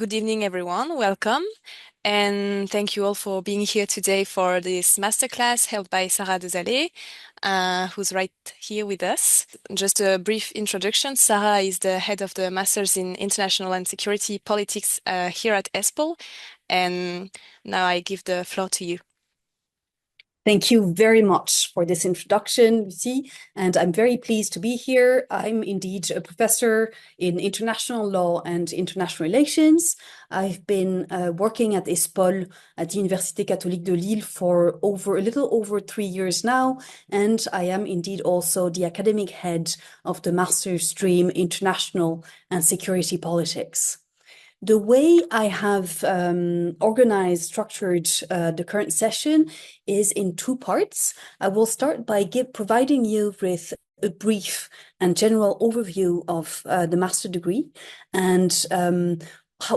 Good evening, everyone. Welcome. And thank you all for being here today for this masterclass held by Sara Dezalay, who's right here with us. Just a brief introduction. Sara is the head of the Masters in International and Security Politics here at ESPOL. And now I give the floor to you. Thank you very much for this introduction, Lucy, and I'm very pleased to be here. I'm indeed a professor in international law and international relations. I've been working at ESPOL at the Université Catholique de Lille for a little over 3 years now, and I am indeed also the academic head of the master's stream International and Security Politics. The way I have structured the current session is in two parts. I will start by providing you with a brief and general overview of the master degree and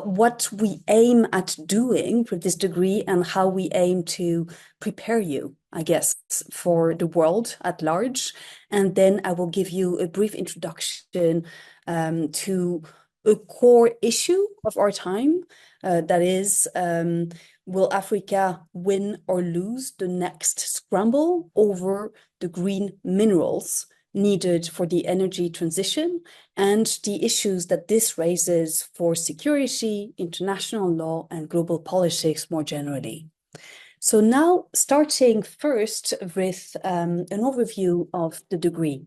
what we aim at doing with this degree and how we aim to prepare you, I guess, for the world at large. And then I will give you a brief introduction to a core issue of our time, that is, will Africa win or lose the next scramble over the green minerals needed for the energy transition and the issues that this raises for security, international law, and global politics more generally. So now, starting first with an overview of the degree.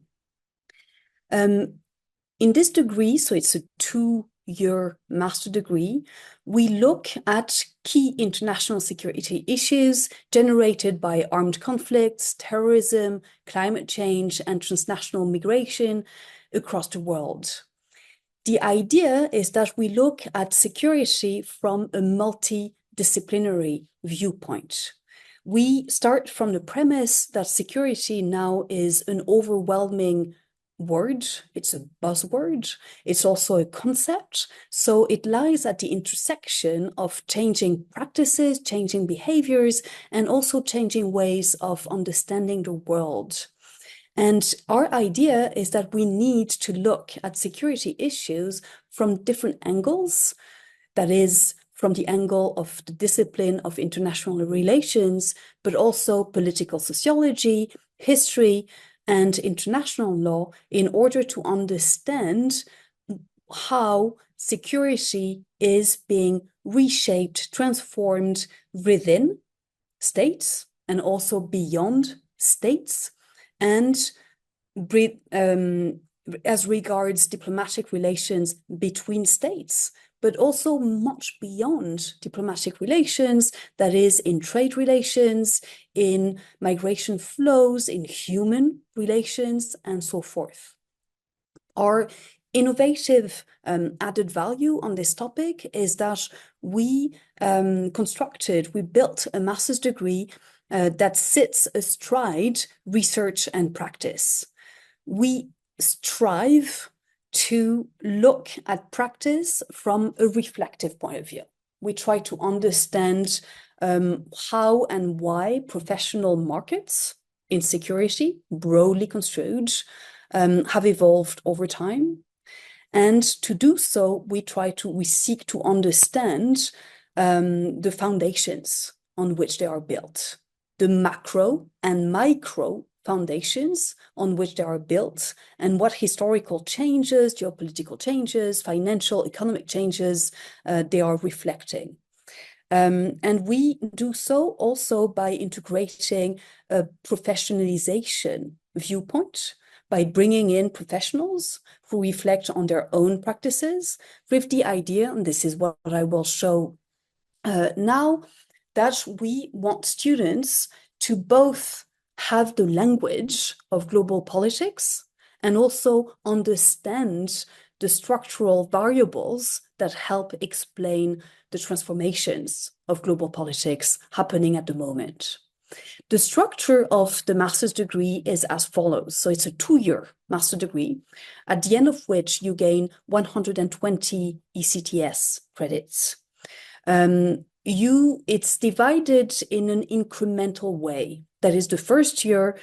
In this degree, so it's a 2-year master degree, we look at key international security issues generated by armed conflicts, terrorism, climate change, and transnational migration across the world. The idea is that we look at security from a multidisciplinary viewpoint. We start from the premise that security now is an overwhelming word, it's a buzzword, it's also a concept. So it lies at the intersection of changing practices, changing behaviors, and also changing ways of understanding the world. And our idea is that we need to look at security issues from different angles, that is, from the angle of the discipline of international relations, but also political sociology, history, and international law in order to understand how security is being reshaped, transformed within states and also beyond states, and as regards diplomatic relations between states, but also much beyond diplomatic relations, that is, in trade relations, in migration flows, in human relations, and so forth. Our innovative added value on this topic is that we built a master's degree that sits astride research and practice. We strive to look at practice from a reflective point of view. We try to understand how and why professional markets in security, broadly construed, have evolved over time. And to do so, we seek to understand the foundations on which they are built, the macro and micro foundations on which they are built, and what historical changes, geopolitical changes, financial, economic changes they are reflecting. And we do so also by integrating a professionalization viewpoint, by bringing in professionals who reflect on their own practices with the idea, and this is what I will show now, that we want students to both have the language of global politics and also understand the structural variables that help explain the transformations of global politics happening at the moment. The structure of the master's degree is as follows. So it's a 2-year master degree, at the end of which you gain 120 ECTS credits. It's divided in an incremental way. That is, the first year,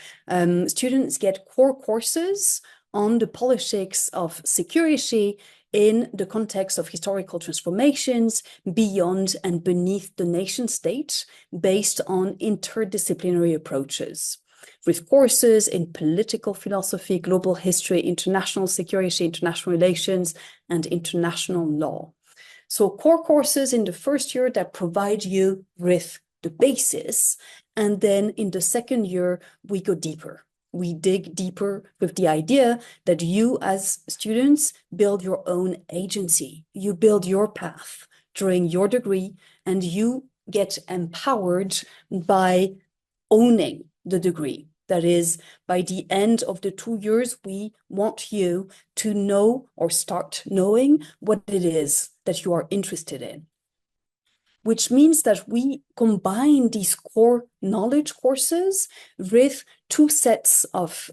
students get core courses on the politics of security in the context of historical transformations beyond and beneath the nation state based on interdisciplinary approaches, with courses in political philosophy, global history, international security, international relations, and international law. So core courses in the first year that provide you with the basis, and then in the second year, we go deeper. We dig deeper with the idea that you as students build your own agency. You build your path during your degree, and you get empowered by owning the degree. That is, by the end of the 2 years, we want you to know or start knowing what it is that you are interested in, which means that we combine these core knowledge courses with 2 sets of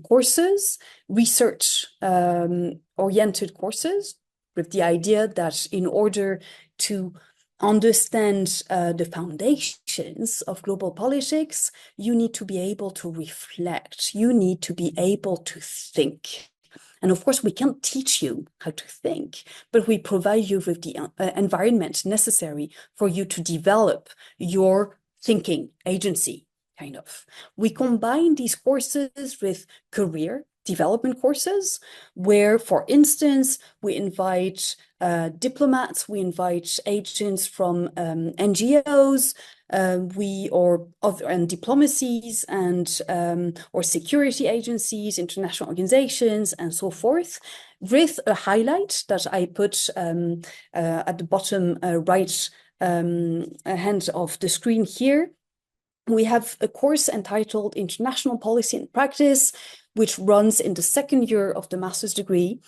courses, research-oriented courses, with the idea that in order to understand the foundations of global politics, you need to be able to reflect, you need to be able to think. And of course, we can't teach you how to think, but we provide you with the environment necessary for you to develop your thinking agency, kind of. We combine these courses with career development courses, where, for instance, we invite diplomats, we invite agents from NGOs, and diplomacies and or security agencies, international organizations, and so forth, with a highlight that I put at the bottom right hand of the screen here. We have a course entitled International Policy and Practice, which runs in the second year of the master's degree,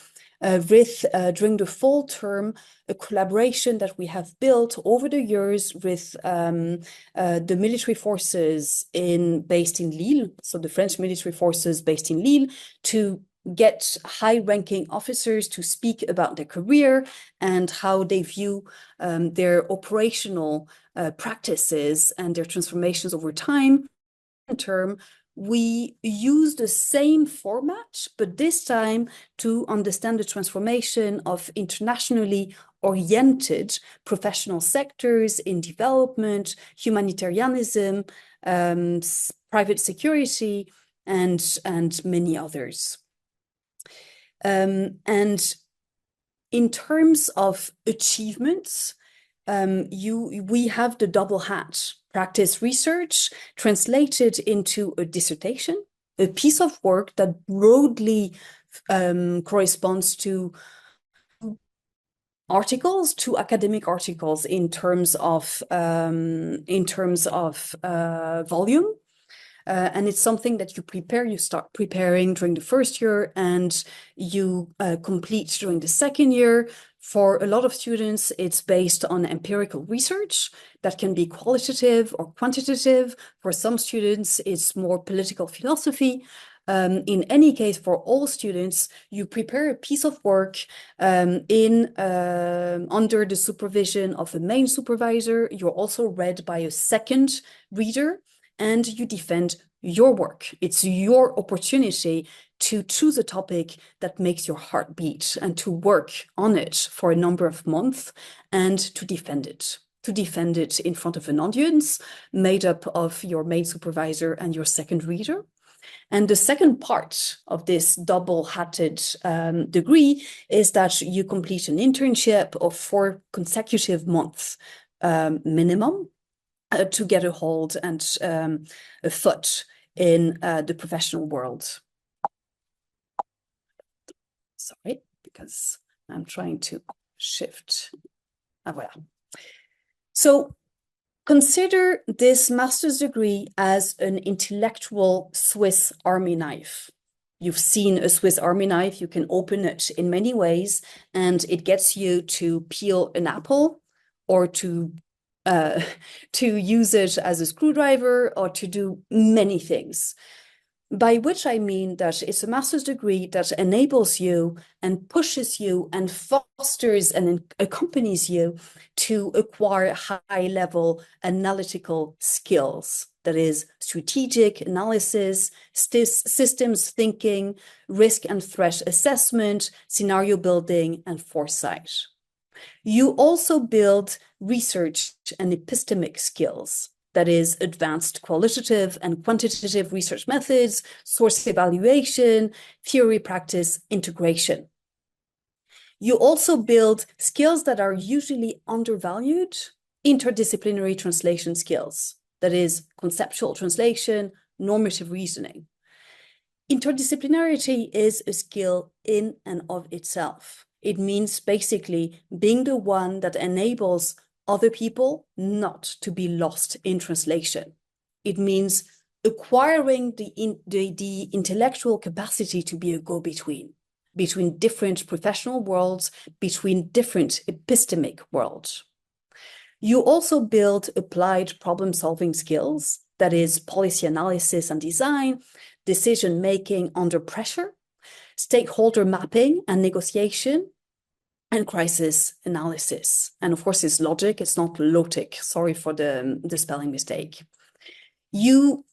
with, during the fall term, a collaboration that we have built over the years with the military forces based in Lille, so the French military forces based in Lille, to get high-ranking officers to speak about their career and how they view their operational practices and their transformations over time. Term, we use the same format, but this time to understand the transformation of internationally oriented professional sectors in development, humanitarianism, private security, and many others. And in terms of achievements, we have the double hat: practice research translated into a dissertation, a piece of work that broadly corresponds to articles, to academic articles in terms of volume. And it's something that you start preparing during the first year, and you complete during the second year. For a lot of students, it's based on empirical research that can be qualitative or quantitative. For some students, it's more political philosophy. In any case, for all students, you prepare a piece of work under the supervision of a main supervisor. You're also read by a second reader, and you defend your work. It's your opportunity to choose a topic that makes your heart beat and to work on it for a number of months and to defend it. To defend it in front of an audience made up of your main supervisor and your second reader. And the second part of this double-hatted degree is that you complete an internship of 4 consecutive months minimum, to get a hold and a foot in the professional world. Sorry, because I'm trying to shift. Voilà. So consider this master's degree as an intellectual Swiss Army knife. You've seen a Swiss Army knife. You can open it in many ways, and it gets you to peel an apple, or to use it as a screwdriver, or to do many things. By which I mean that it's a master's degree that enables you and pushes you and fosters and accompanies you to acquire high-level analytical skills. that is strategic analysis, systems thinking, risk and threat assessment, scenario building, and foresight. You also build research and epistemic skills, that is advanced qualitative and quantitative research methods, source evaluation, theory practice integration. You also build skills that are usually undervalued, interdisciplinary translation skills, that is conceptual translation, normative reasoning. Interdisciplinarity is a skill in and of itself. It means basically being the one that enables other people not to be lost in translation. It means acquiring the intellectual capacity to be a go-between between different professional worlds, between different epistemic worlds. You also build applied problem-solving skills, that is policy analysis and design, decision-making under pressure, stakeholder mapping and negotiation, and crisis analysis. And of course, it's logic, it's not logic. Sorry for the spelling mistake. You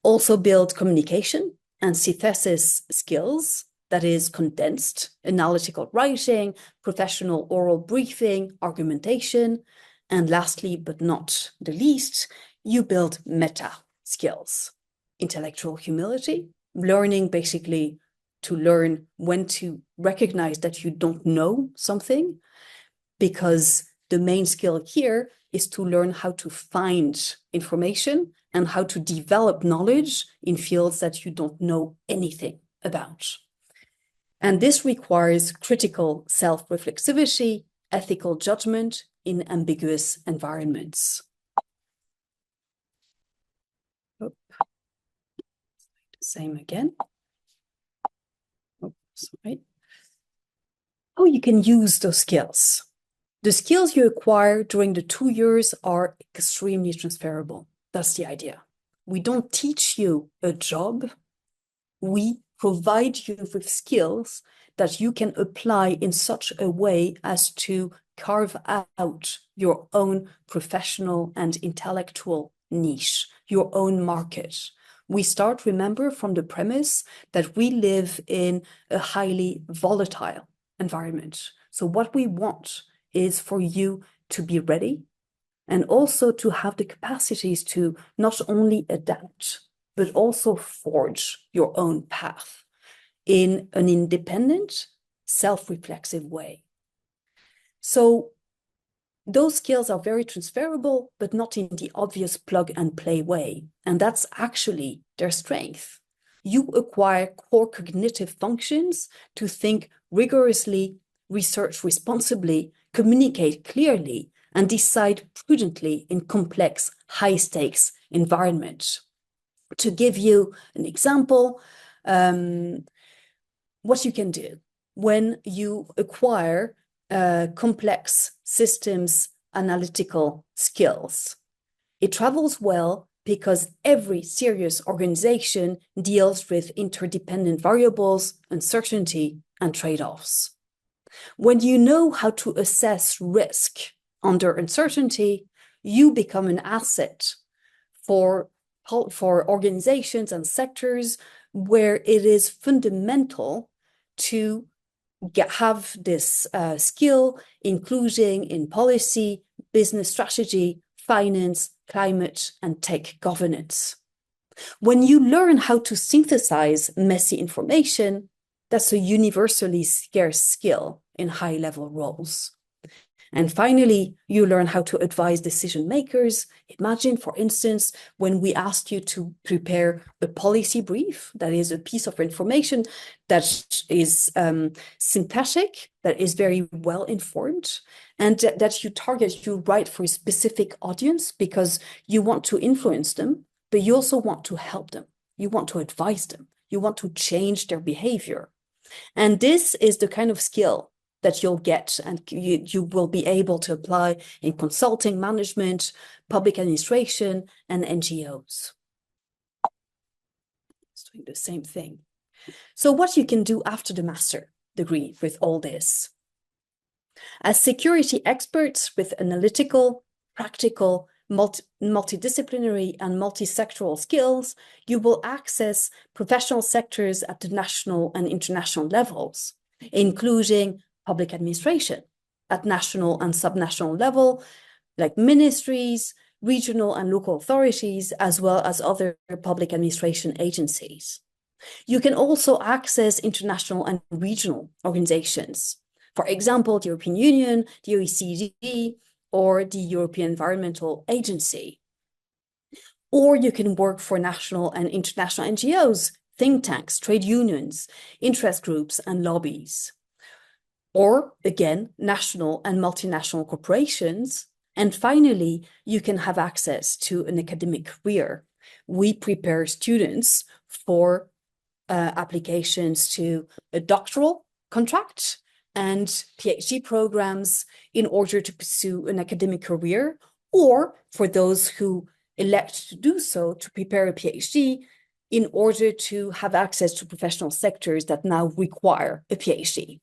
also build communication and synthesis skills, that is condensed analytical writing, professional oral briefing, argumentation. And lastly, but not the least, you build meta skills, intellectual humility, learning basically to learn when to recognize that you don't know something, because the main skill here is to learn how to find information and how to develop knowledge in fields that you don't know anything about. And this requires critical self-reflexivity, ethical judgment in ambiguous environments. Oh, same again. Oh, sorry. How you can use those skills. The skills you acquire during the 2 years are extremely transferable. That's the idea. We don't teach you a job. We provide you with skills that you can apply in such a way as to carve out your own professional and intellectual niche, your own market. We start, remember, from the premise that we live in a highly volatile environment. So what we want is for you to be ready and also to have the capacities to not only adapt, but also forge your own path in an independent, self-reflexive way. So those skills are very transferable, but not in the obvious plug and play way. And that's actually their strength. You acquire core cognitive functions to think rigorously, research responsibly, communicate clearly, and decide prudently in complex, high-stakes environments. To give you an example, what you can do when you acquire complex systems analytical skills. It travels well because every serious organization deals with interdependent variables, uncertainty, and trade-offs. When you know how to assess risk under uncertainty, you become an asset for organizations and sectors where it is fundamental to have this skill, including in policy, business strategy, finance, climate, and tech governance. When you learn how to synthesize messy information, that's a universally scarce skill in high-level roles. And finally, you learn how to advise decision makers. Imagine, for instance, when we asked you to prepare a policy brief, that is a piece of information that is synthetic, that is very well informed, and that you write for a specific audience because you want to influence them, but you also want to help them. You want to advise them. You want to change their behavior. And this is the kind of skill that you'll get and you will be able to apply in consulting, management, public administration, and NGOs. It's doing the same thing. So what you can do after the master degree with all this? As security experts with analytical, practical, multidisciplinary and multi-sectoral skills, you will access professional sectors at the national and international levels, including public administration at national and subnational level, like ministries, regional and local authorities, as well as other public administration agencies. You can also access international and regional organizations. For example, the European Union, the OECD, or the European Environmental Agency. Or you can work for national and international NGOs, think tanks, trade unions, interest groups, and lobbies. Or again, national and multinational corporations. And finally, you can have access to an academic career. We prepare students for applications to a doctoral contract and PhD programs in order to pursue an academic career, or for those who elect to do so, to prepare a PhD in order to have access to professional sectors that now require a PhD.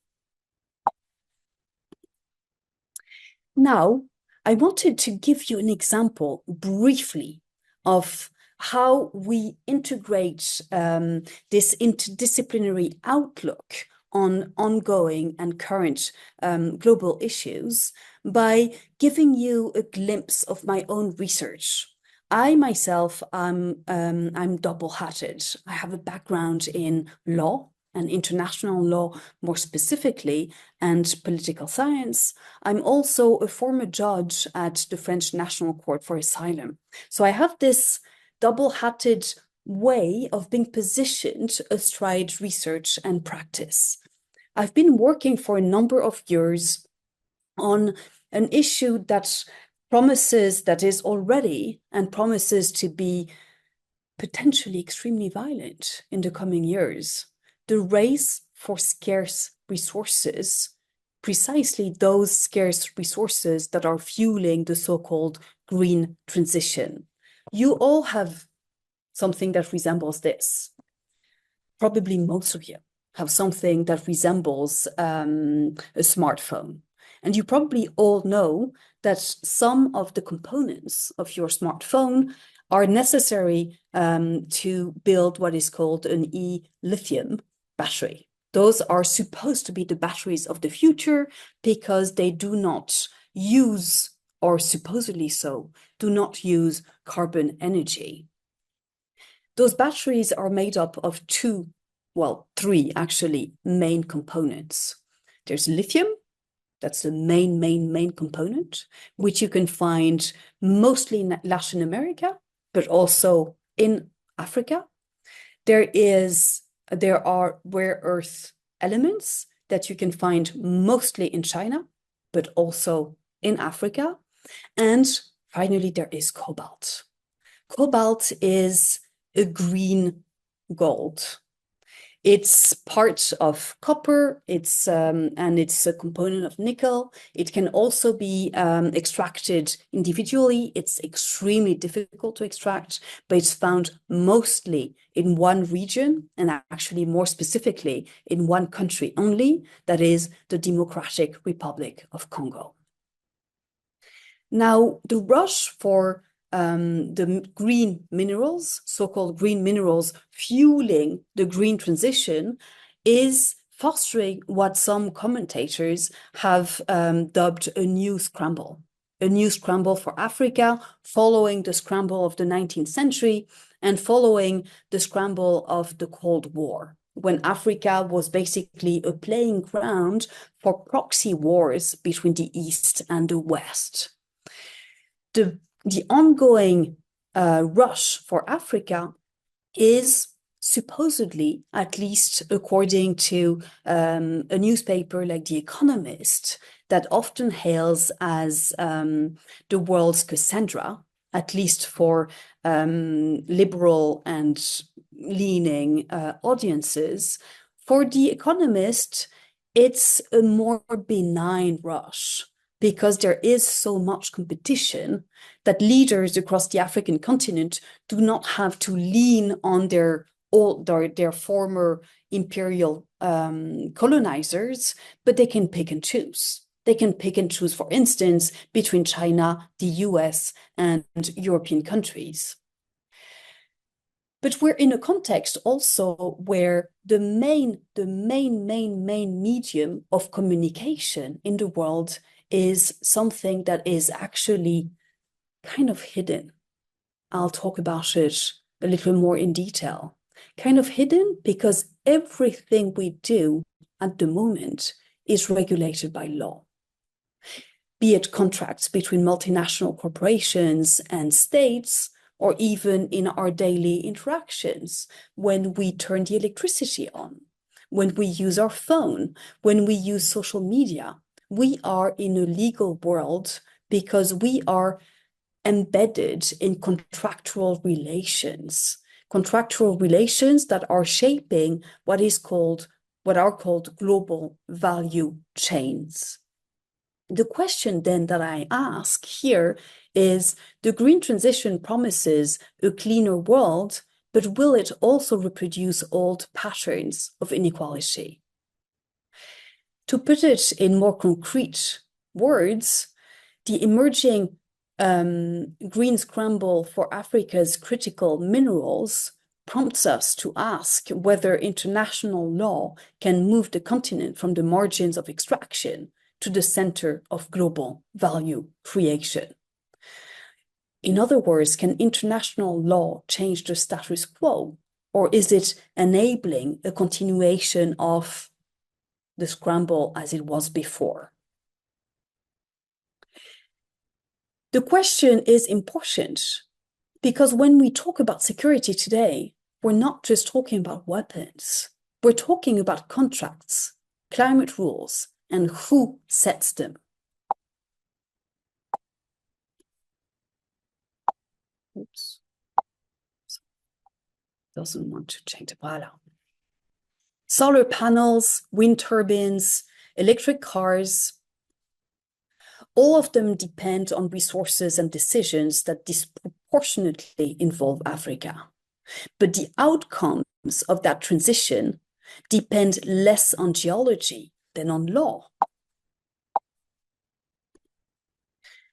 Now, I wanted to give you an example briefly of how we integrate this interdisciplinary outlook on ongoing and current global issues by giving you a glimpse of my own research. I myself, I'm double-hatted. I have a background in law and international law more specifically, and political science. I'm also a former judge at the French National Court for Asylum. So I have this double-hatted way of being positioned astride research and practice. I've been working for a number of years on an issue that is already and promises to be potentially extremely violent in the coming years. The race for scarce resources, precisely those scarce resources that are fueling the so-called green transition. You all have something that resembles this. Probably most of you have something that resembles a smartphone. And you probably all know that some of the components of your smartphone are necessary to build what is called an e-lithium battery. Those are supposed to be the batteries of the future because they do not use, or supposedly so, do not use carbon energy. Those batteries are made up of three actually main components. There's lithium, that's the main component, which you can find mostly in Latin America, but also in Africa. There are rare earth elements that you can find mostly in China, but also in Africa. And finally, there is cobalt. Cobalt is a green gold. It's part of copper, and it's a component of nickel. It can also be extracted individually. It's extremely difficult to extract, but it's found mostly in one region, and actually more specifically in one country only, that is the Democratic Republic of Congo. Now, the rush for the green minerals, so-called green minerals fueling the green transition, is fostering what some commentators have dubbed a new scramble for Africa, following the scramble of the 19th century and following the scramble of the Cold War, when Africa was basically a playing ground for proxy wars between the East and the West. The ongoing rush for Africa is supposedly, at least according to a newspaper like The Economist, that often hails as the world's Cassandra, at least for liberal and leaning audiences. For The Economist, it's a more benign rush, because there is so much competition that leaders across the African continent do not have to lean on their former imperial colonizers, but they can pick and choose. They can pick and choose, for instance, between China, the US, and European countries. But we're in a context also where the main medium of communication in the world is something that is actually kind of hidden. I'll talk about it a little more in detail. Kind of hidden because everything we do at the moment is regulated by law. Be it contracts between multinational corporations and states, or even in our daily interactions, when we turn the electricity on, when we use our phone, when we use social media. We are in a legal world because we are embedded in contractual relations that are shaping what are called global value chains. The question then that I ask here is, the green transition promises a cleaner world, but will it also reproduce old patterns of inequality? To put it in more concrete words, the emerging green scramble for Africa's critical minerals prompts us to ask whether international law can move the continent from the margins of extraction to the center of global value creation. In other words, can international law change the status quo, or is it enabling a continuation of the scramble as it was before? The question is important because when we talk about security today, we're not just talking about weapons. We're talking about contracts, climate rules, and who sets them. Oops. Doesn't want to change the voilà. Solar panels, wind turbines, electric cars, all of them depend on resources and decisions that disproportionately involve Africa. But the outcomes of that transition depend less on geology than on law.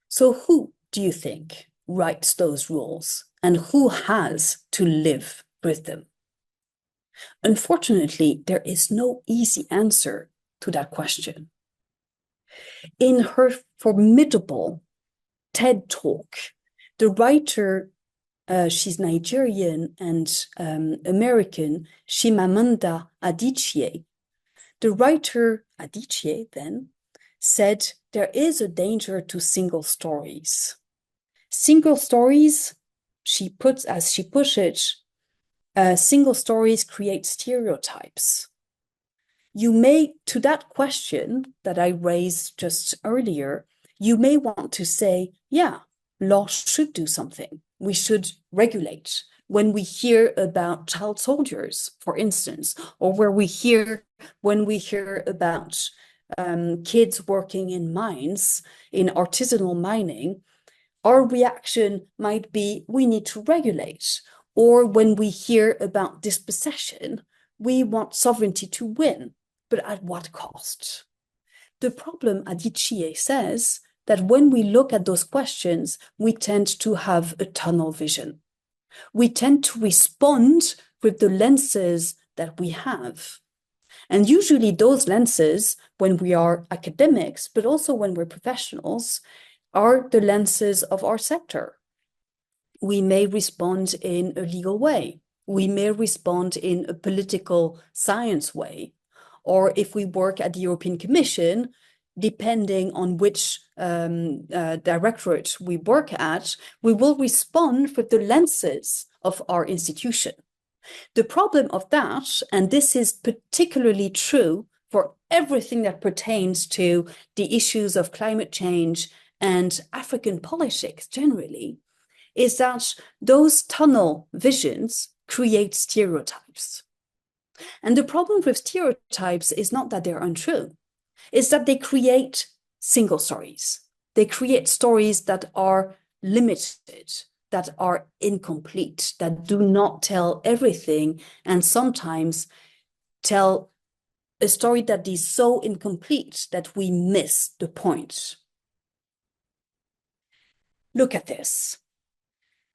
So who do you think writes those rules, and who has to live with them? Unfortunately, there is no easy answer to that question. In her formidable TED Talk, the writer, she's Nigerian and American, Chimamanda Adichie. The writer Adichie then said there is a danger to single stories. Single stories, as she puts it, single stories create stereotypes. You may, to that question that I raised just earlier, you may want to say, yeah, law should do something. We should regulate. When we hear about child soldiers, for instance, or when we hear about kids working in mines, in artisanal mining, our reaction might be, we need to regulate. Or when we hear about dispossession, we want sovereignty to win, but at what cost? The problem, Adichie says, that when we look at those questions, we tend to have a tunnel vision. We tend to respond with the lenses that we have. And usually those lenses, when we are academics, but also when we're professionals, are the lenses of our sector. We may respond in a legal way. We may respond in a political science way. Or if we work at the European Commission, depending on which directorate we work at, we will respond with the lenses of our institution. The problem of that, and this is particularly true for everything that pertains to the issues of climate change and African politics generally, is that those tunnel visions create stereotypes. And the problem with stereotypes is not that they're untrue, it's that they create single stories. They create stories that are limited, that are incomplete, that do not tell everything, and sometimes tell a story that is so incomplete that we miss the point. Look at this.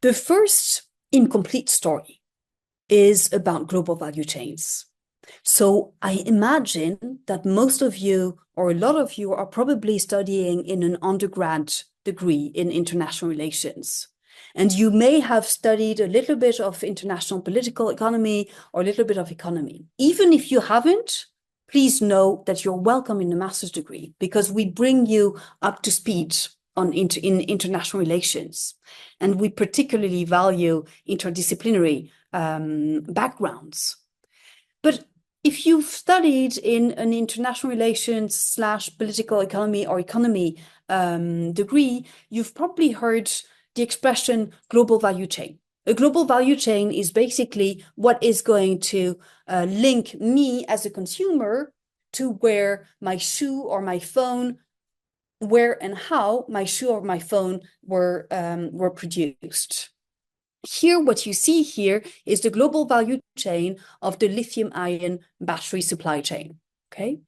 The first incomplete story is about global value chains. So I imagine that most of you, or a lot of you, are probably studying in an undergrad degree in international relations. And you may have studied a little bit of international political economy or a little bit of economy. Even if you haven't, please know that you're welcome in the master's degree, because we bring you up to speed in international relations. And we particularly value interdisciplinary backgrounds. But if you've studied in an international relations / political economy or economy degree, you've probably heard the expression global value chain. A global value chain is basically what is going to link me as a consumer to where my shoe or my phone, where and how my shoe or my phone were produced. Here, what you see here is the global value chain of the lithium-ion battery supply chain, okay?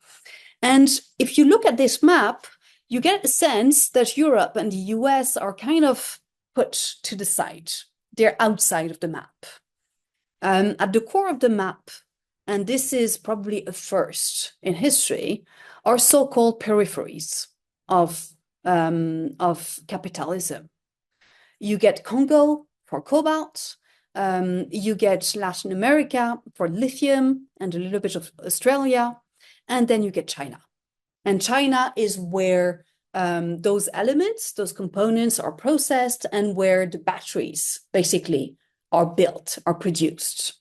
And if you look at this map, you get a sense that Europe and the US are kind of put to the side. They're outside of the map. At the core of the map, and this is probably a first in history, are so-called peripheries of capitalism. You get Congo for cobalt, you get Latin America for lithium and a little bit of Australia, and then you get China. And China is where those elements, those components are processed and where the batteries basically are built, are produced.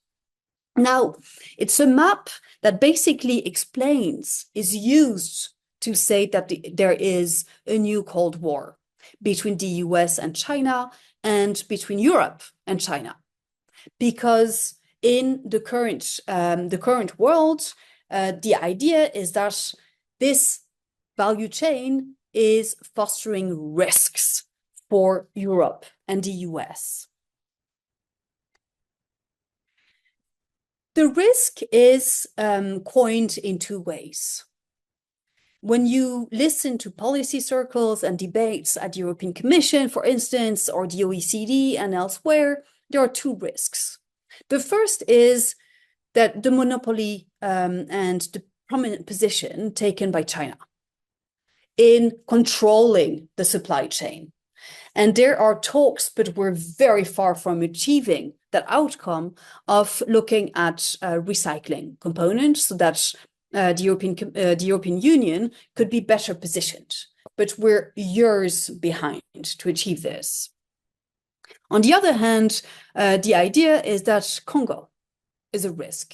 Now, it's a map that basically explains, is used to say that there is a new Cold War between the US and China and between Europe and China. Because in the current world, the idea is that this value chain is fostering risks for Europe and the US. The risk is coined in two ways. When you listen to policy circles and debates at the European Commission, for instance, or the OECD and elsewhere, there are two risks. The first is that the monopoly and the prominent position taken by China in controlling the supply chain. And there are talks, but we're very far from achieving that outcome of looking at recycling components so that the European Union could be better positioned. But we're years behind to achieve this. On the other hand, the idea is that Congo is a risk.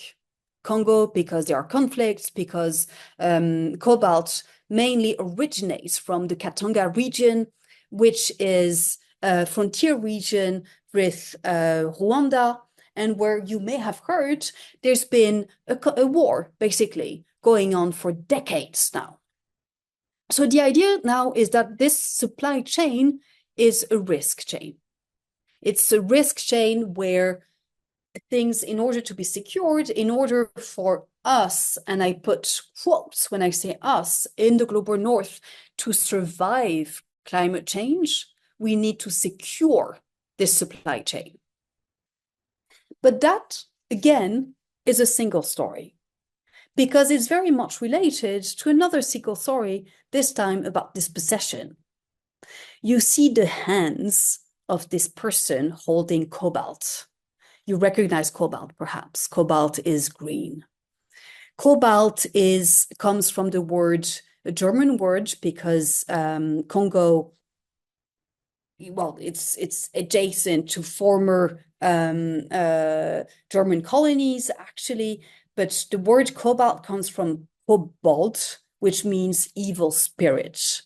Congo, because there are conflicts, because cobalt mainly originates from the Katanga region, which is a frontier region with Rwanda, and where you may have heard there's been a war, basically, going on for decades now. So the idea now is that this supply chain is a risk chain. It's a risk chain where things, in order to be secured, in order for us, and I put quotes when I say us, in the global north to survive climate change, we need to secure this supply chain. But that, again, is a single story, because it's very much related to another single story, this time about dispossession. You see the hands of this person holding cobalt. You recognize cobalt, perhaps. Cobalt is green. Cobalt comes from the word, a German word, because Congo, well, it's adjacent to former German colonies, actually. But the word cobalt comes from cobalt, which means evil spirit.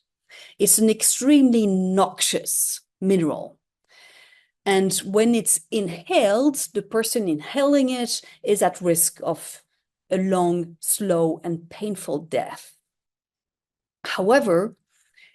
It's an extremely noxious mineral. And when it's inhaled, the person inhaling it is at risk of a long, slow, and painful death. However,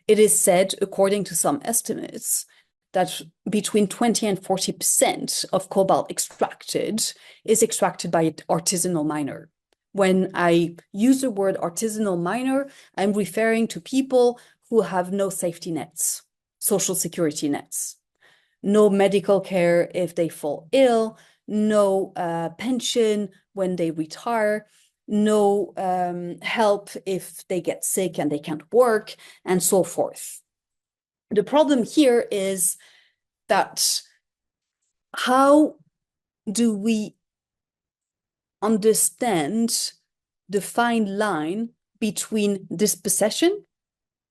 it is said, according to some estimates, that between 20 and 40% of cobalt extracted is extracted by an artisanal miner, When I use the word artisanal miner, I'm referring to people who have no safety nets, social security nets, no medical care if they fall ill, no pension when they retire, no help if they get sick and they can't work, and so forth. The problem here is that how do we understand the fine line between dispossession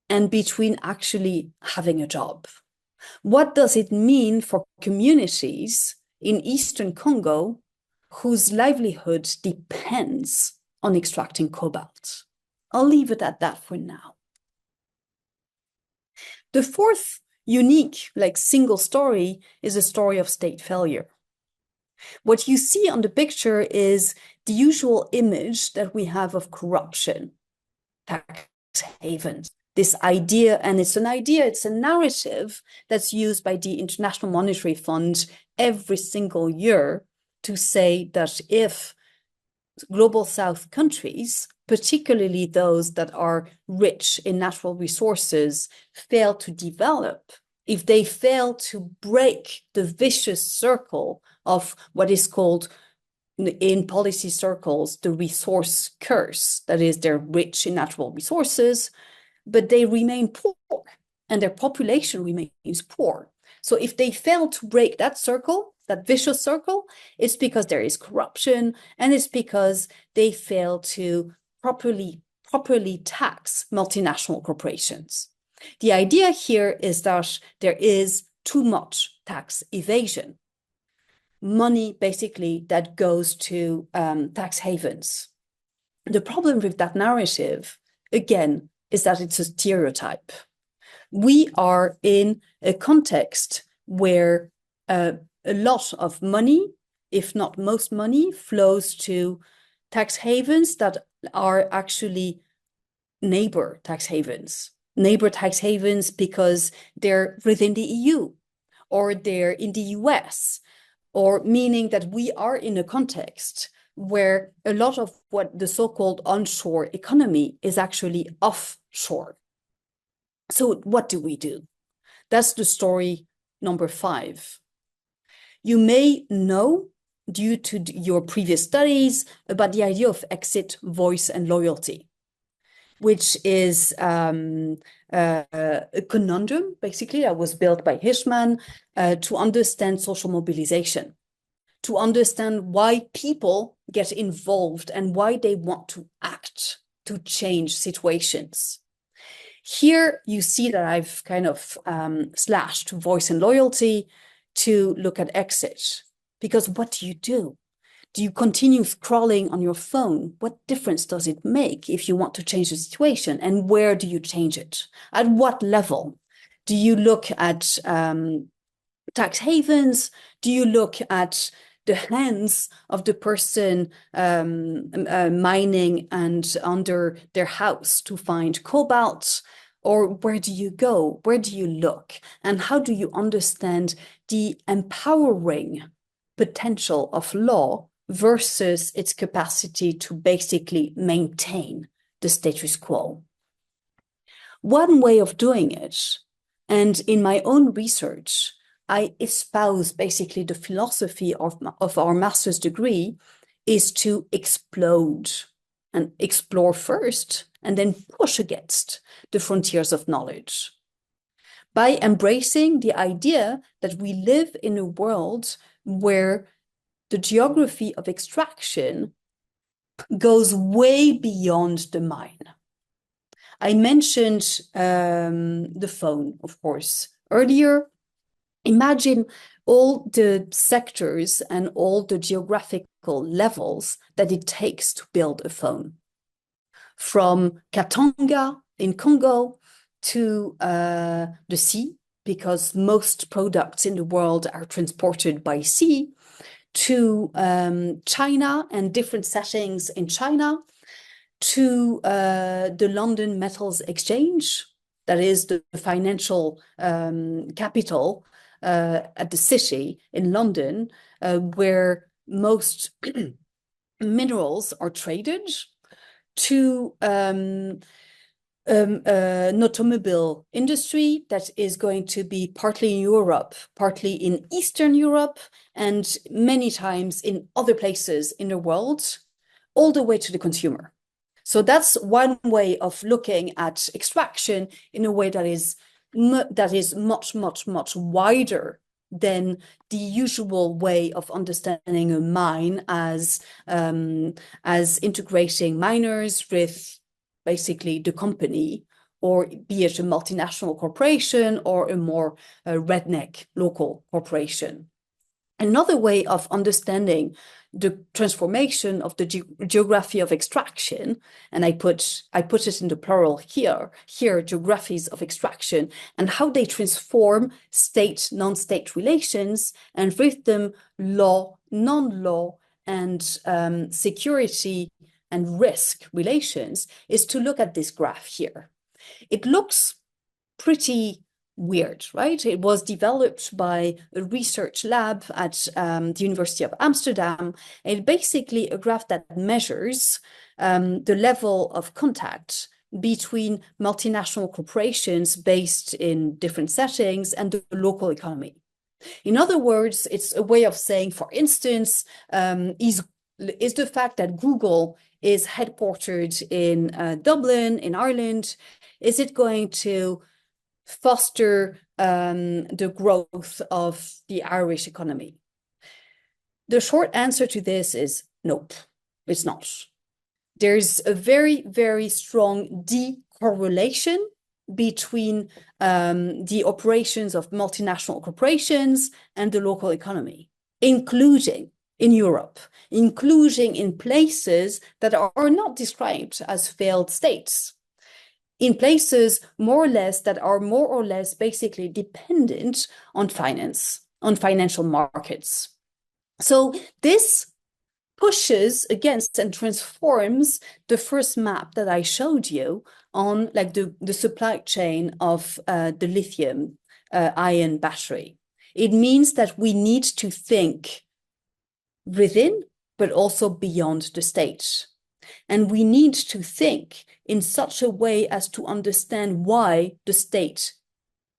and between actually having a job? What does it mean for communities in Eastern Congo whose livelihood depends on extracting cobalt? I'll leave it at that for now. The fourth unique, single story is a story of state failure. What you see on the picture is the usual image that we have of corruption, tax havens. This idea, and it's a narrative that's used by the International Monetary Fund every single year to say that if global South countries, particularly those that are rich in natural resources, fail to develop, if they fail to break the vicious circle of what is called in policy circles, the resource curse, that is, they're rich in natural resources, but they remain poor and their population remains poor. So if they fail to break that circle, that vicious circle, it's because there is corruption, and it's because they fail to properly tax multinational corporations. The idea here is that there is too much tax evasion, money basically that goes to tax havens. The problem with that narrative, again, is that it's a stereotype. We are in a context where a lot of money, if not most money, flows to tax havens that are actually neighbor tax havens. Neighbor tax havens because they're within the EU or they're in the US, or meaning that we are in a context where a lot of what the so-called onshore economy is actually offshore. So what do we do? That's the story number 5. You may know, due to your previous studies, about the idea of exit, voice, and loyalty, which is a conundrum, basically, that was built by Hirschman to understand social mobilization, to understand why people get involved and why they want to act to change situations. Here you see that I've kind of slashed voice and loyalty to look at exit. Because what do you do? Do you continue scrolling on your phone? What difference does it make if you want to change the situation? And where do you change it? At what level? Do you look at tax havens? Do you look at the hands of the person mining and under their house to find cobalt? Or where do you go? Where do you look? And how do you understand the empowering potential of law versus its capacity to basically maintain the status quo? One way of doing it, and in my own research, I espouse basically the philosophy of our master's degree, is to explode and explore first and then push against the frontiers of knowledge. By embracing the idea that we live in a world where the geography of extraction goes way beyond the mine. I mentioned the phone, of course, earlier. Imagine all the sectors and all the geographical levels that it takes to build a phone. From Katanga in Congo to the sea, because most products in the world are transported by sea, to China and different settings in China, to the London Metals Exchange, that is the financial capital at the city in London, where most minerals are traded to an automobile industry that is going to be partly in Europe, partly in Eastern Europe, and many times in other places in the world, all the way to the consumer. So that's one way of looking at extraction in a way that is much, much, much wider than the usual way of understanding a mine as integrating miners with basically the company, or be it a multinational corporation or a more redneck local corporation. Another way of understanding the transformation of the geography of extraction, and I put it in the plural here, geographies of extraction, and how they transform state, non-state relations, and with them law, non-law, and security and risk relations, is to look at this graph here. It looks pretty weird, right? It was developed by a research lab at the University of Amsterdam. It's basically a graph that measures the level of contact between multinational corporations based in different settings and the local economy. In other words, it's a way of saying, for instance, is the fact that Google is headquartered in Dublin, in Ireland, is it going to foster the growth of the Irish economy? The short answer to this is nope, it's not. There's a very, very strong decorrelation between the operations of multinational corporations and the local economy, including in Europe, including in places that are not described as failed states, in places more or less that are more or less basically dependent on finance, on financial markets. So this pushes against and transforms the first map that I showed you on like the supply chain of the lithium ion battery. It means that we need to think within, but also beyond the state. And we need to think in such a way as to understand why the state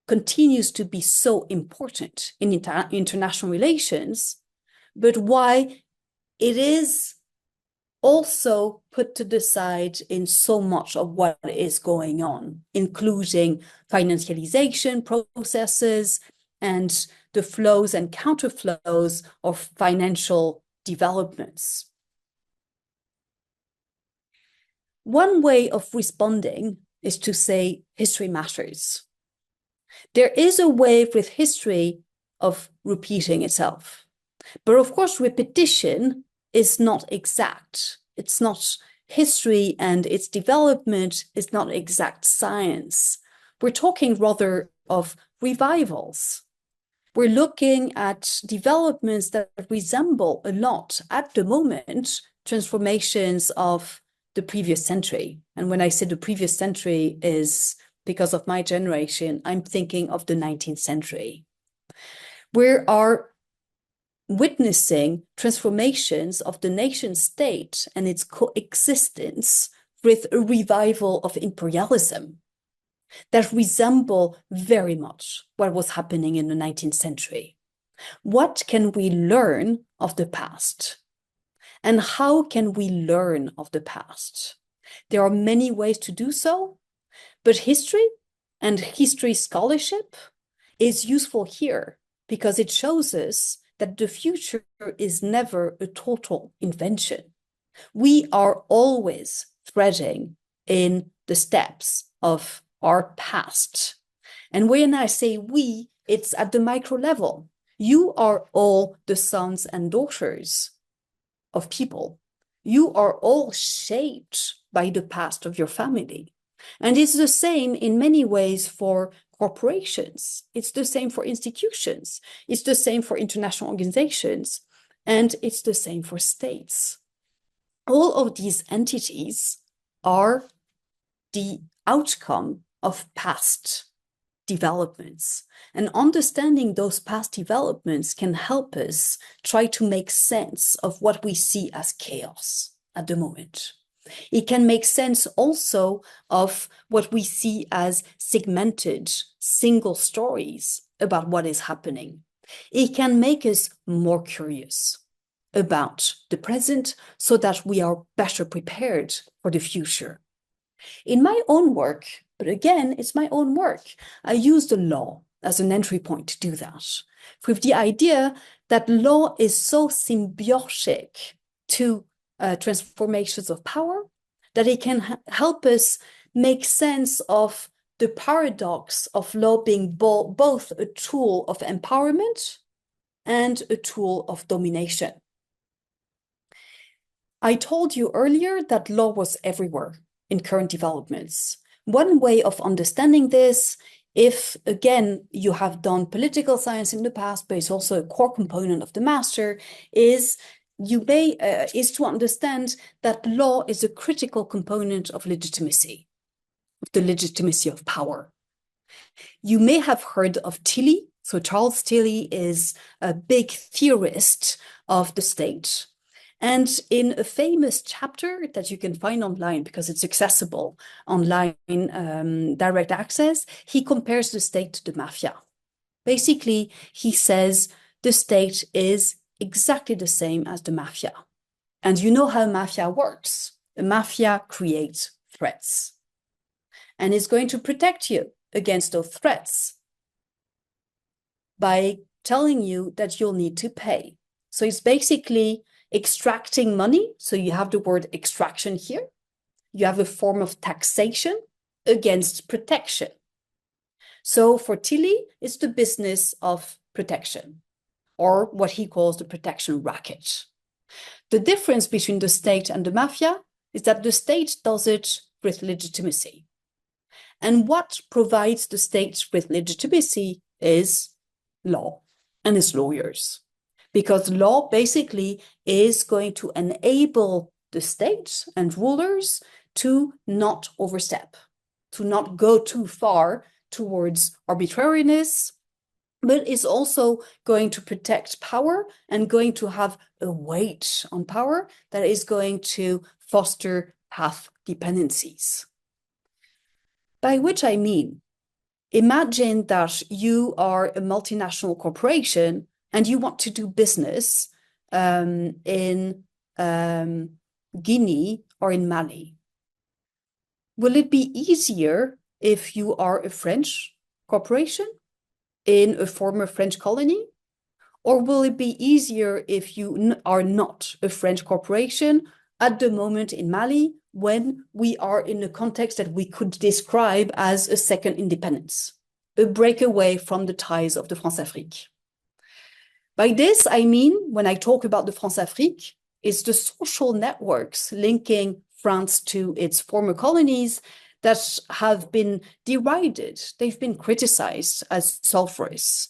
continues to be so important in international relations, but why it is also put to the side in so much of what is going on, including financialization processes and the flows and counterflows of financial developments. One way of responding is to say history matters. There is a way with history of repeating itself. But of course, repetition is not exact. It's not history, and its development is not exact science. We're talking rather of revivals. We're looking at developments that resemble a lot at the moment transformations of the previous century. And when I say the previous century is because of my generation, I'm thinking of the 19th century. We are witnessing transformations of the nation state and its coexistence with a revival of imperialism that resemble very much what was happening in the 19th century. What can we learn of the past? And how can we learn of the past? There are many ways to do so, but history and history scholarship is useful here because it shows us that the future is never a total invention. We are always threading in the steps of our past. And when I say we, it's at the micro level. You are all the sons and daughters of people. You are all shaped by the past of your family. And it's the same in many ways for corporations. It's the same for institutions. It's the same for international organizations. And it's the same for states. All of these entities are the outcome of past. developments. And understanding those past developments can help us try to make sense of what we see as chaos at the moment. It can make sense also of what we see as segmented, single stories about what is happening. It can make us more curious about the present so that we are better prepared for the future. In my own work, but again, it's my own work, I use the law as an entry point to do that, with the idea that law is so symbiotic to transformations of power that it can help us make sense of the paradox of law being both a tool of empowerment and a tool of domination. I told you earlier that law was everywhere in current developments. One way of understanding this, if again you have done political science in the past, but it's also a core component of the master, is to understand that law is a critical component of legitimacy, of the legitimacy of power. You may have heard of Tilly. So Charles Tilly is a big theorist of the state. And in a famous chapter that you can find online because it's accessible online, direct access, he compares the state to the mafia. Basically, he says the state is exactly the same as the mafia. And you know how mafia works. The mafia creates threats and is going to protect you against those threats by telling you that you'll need to pay. So it's basically extracting money. So you have the word extraction here. You have a form of taxation against protection. So for Tilly, it's the business of protection, or what he calls the protection racket. The difference between the state and the mafia is that the state does it with legitimacy. And what provides the state with legitimacy is law and its lawyers. Because law basically is going to enable the state and rulers to not overstep, to not go too far towards arbitrariness, but is also going to protect power and going to have a weight on power that is going to foster path dependencies. By which I mean, imagine that you are a multinational corporation and you want to do business in Guinea or in Mali. Will it be easier if you are a French corporation in a former French colony? Or will it be easier if you are not a French corporation at the moment in Mali when we are in a context that we could describe as a second independence, a breakaway from the ties of the France-Afrique? By this, I mean, when I talk about the France-Afrique, it's the social networks linking France to its former colonies that have been derided. They've been criticized as sulfurous,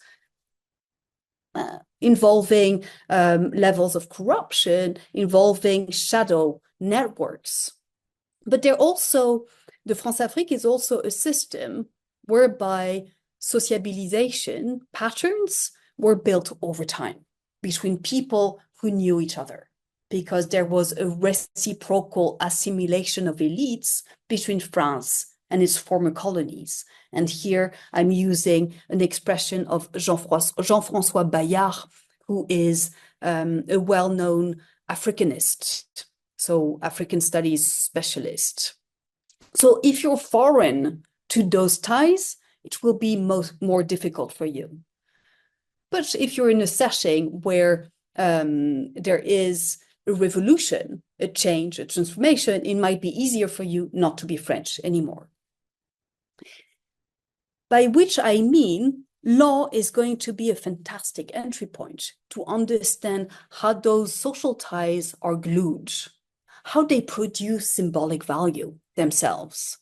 involving levels of corruption, involving shadow networks. But the France-Afrique is also a system whereby sociabilization patterns were built over time between people who knew each other, because there was a reciprocal assimilation of elites between France and its former colonies. And here I'm using an expression of Jean-François Bayard, who is a well-known Africanist, so African studies specialist. So if you're foreign to those ties, it will be more difficult for you. But if you're in a setting where there is a revolution, a change, a transformation, it might be easier for you not to be French anymore. By which I mean, law is going to be a fantastic entry point to understand how those social ties are glued, how they produce symbolic value themselves.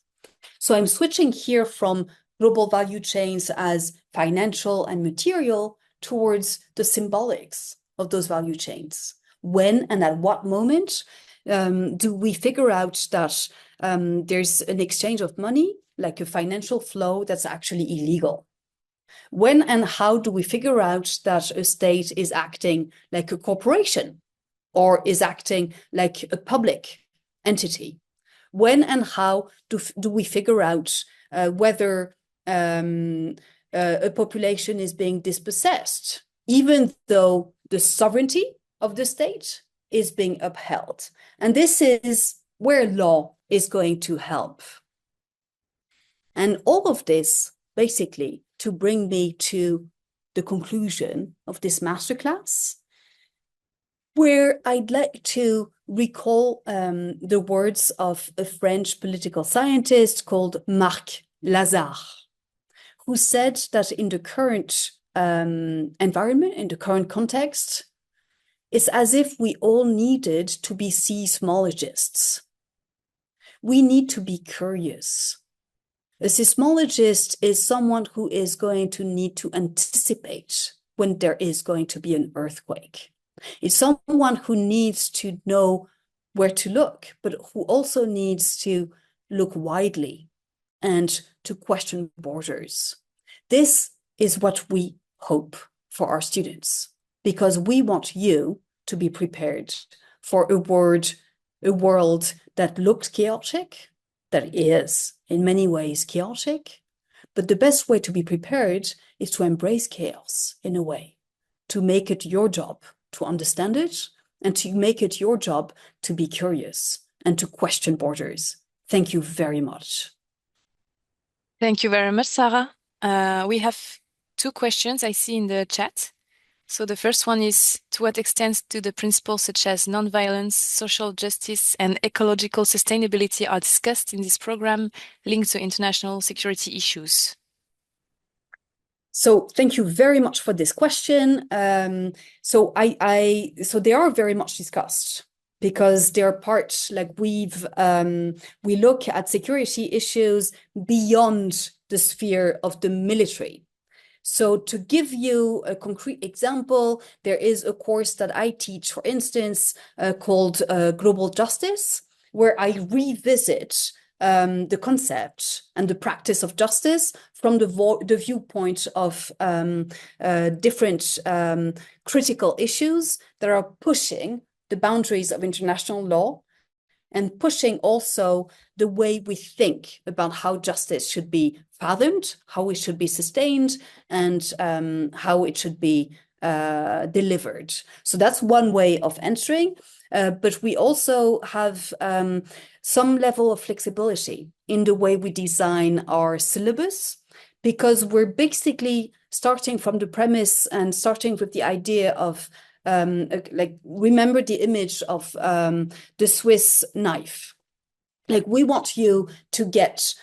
So I'm switching here from global value chains as financial and material towards the symbolics of those value chains. When and at what moment do we figure out that there's an exchange of money, like a financial flow that's actually illegal? When and how do we figure out that a state is acting like a corporation or is acting like a public entity? When and how do we figure out whether a population is being dispossessed, even though the sovereignty of the state is being upheld? And this is where law is going to help. And all of this, basically, to bring me to the conclusion of this masterclass, where I'd like to recall the words of a French political scientist called Marc Lazare, who said that in the current environment, in the current context, it's as if we all needed to be seismologists. We need to be curious. A seismologist is someone who is going to need to anticipate when there is going to be an earthquake. It's someone who needs to know where to look, but who also needs to look widely and to question borders. This is what we hope for our students, because we want you to be prepared for a world that looks chaotic, that is in many ways chaotic, but the best way to be prepared is to embrace chaos in a way, to make it your job to understand it, and to make it your job to be curious and to question borders. Thank you very much. Thank you very much, Sarah. We have two questions I see in the chat. So the first one is, to what extent do the principles such as nonviolence, social justice, and ecological sustainability are discussed in this program linked to international security issues? So thank you very much for this question. So they are very much discussed because they're part, like we look at security issues beyond the sphere of the military. So to give you a concrete example, there is a course that I teach, for instance, called Global Justice, where I revisit the concept and the practice of justice from the viewpoint of different critical issues that are pushing the boundaries of international law and pushing also the way we think about how justice should be fathomed, how it should be sustained, and how it should be delivered. So that's one way of entering. But we also have some level of flexibility in the way we design our syllabus, because we're basically starting from the premise and starting with the idea of like, remember the image of the Swiss knife. Like, we want you to get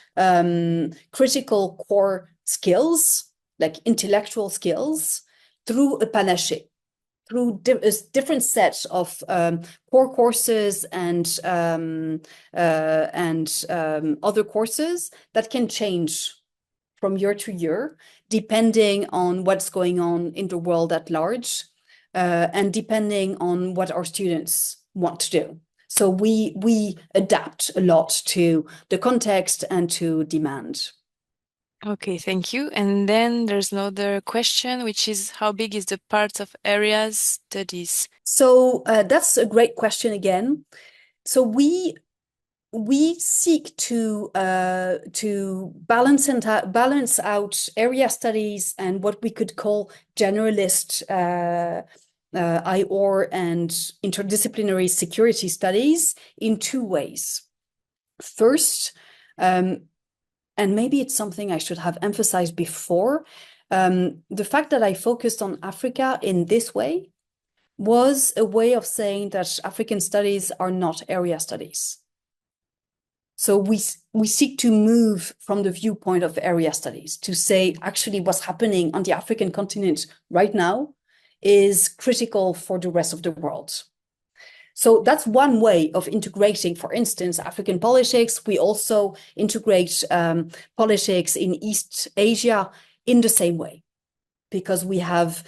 critical core skills, like intellectual skills, through a panache, through a different set of core courses and other courses that can change from year to year, depending on what's going on in the world at large, and depending on what our students want to do. So we adapt a lot to the context and to demand. Okay, thank you. And then there's another question, which is, how big is the part of area studies? So that's a great question again. So we seek to balance out area studies and what we could call generalist IOR and interdisciplinary security studies in two ways. First, and maybe it's something I should have emphasized before, the fact that I focused on Africa in this way was a way of saying that African studies are not area studies. So we seek to move from the viewpoint of area studies to say, actually, what's happening on the African continent right now is critical for the rest of the world. So that's one way of integrating, for instance, African politics. We also integrate politics in East Asia in the same way. because we have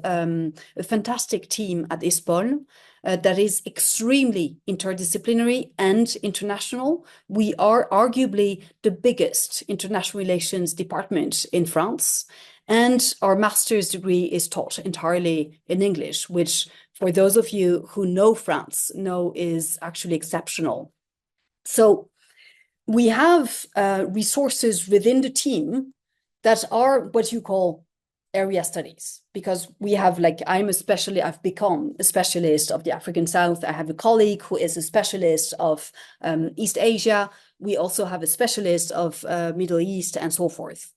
a fantastic team at ESPOL that is extremely interdisciplinary and international. We are arguably the biggest international relations department in France, and our master's degree is taught entirely in English, which for those of you who know France know is actually exceptional. So we have resources within the team that are what you call area studies, because we have, like, I've become a specialist of the African South. I have a colleague who is a specialist of East Asia. We also have a specialist of Middle East and so forth.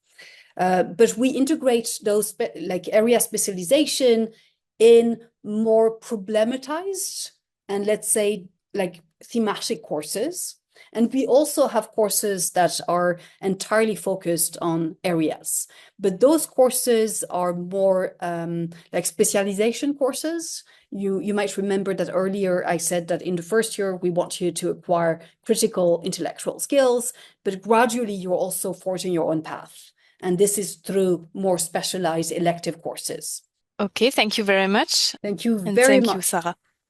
But we integrate those like area specialization in more problematized and, let's say, like thematic courses. And we also have courses that are entirely focused on areas. But those courses are more like specialization courses. You might remember that earlier I said that in the first year, we want you to acquire critical intellectual skills, but gradually you're also forging your own path. And this is through more specialized elective courses. Okay, thank you very much. Thank you And very thank you, much. Sarah.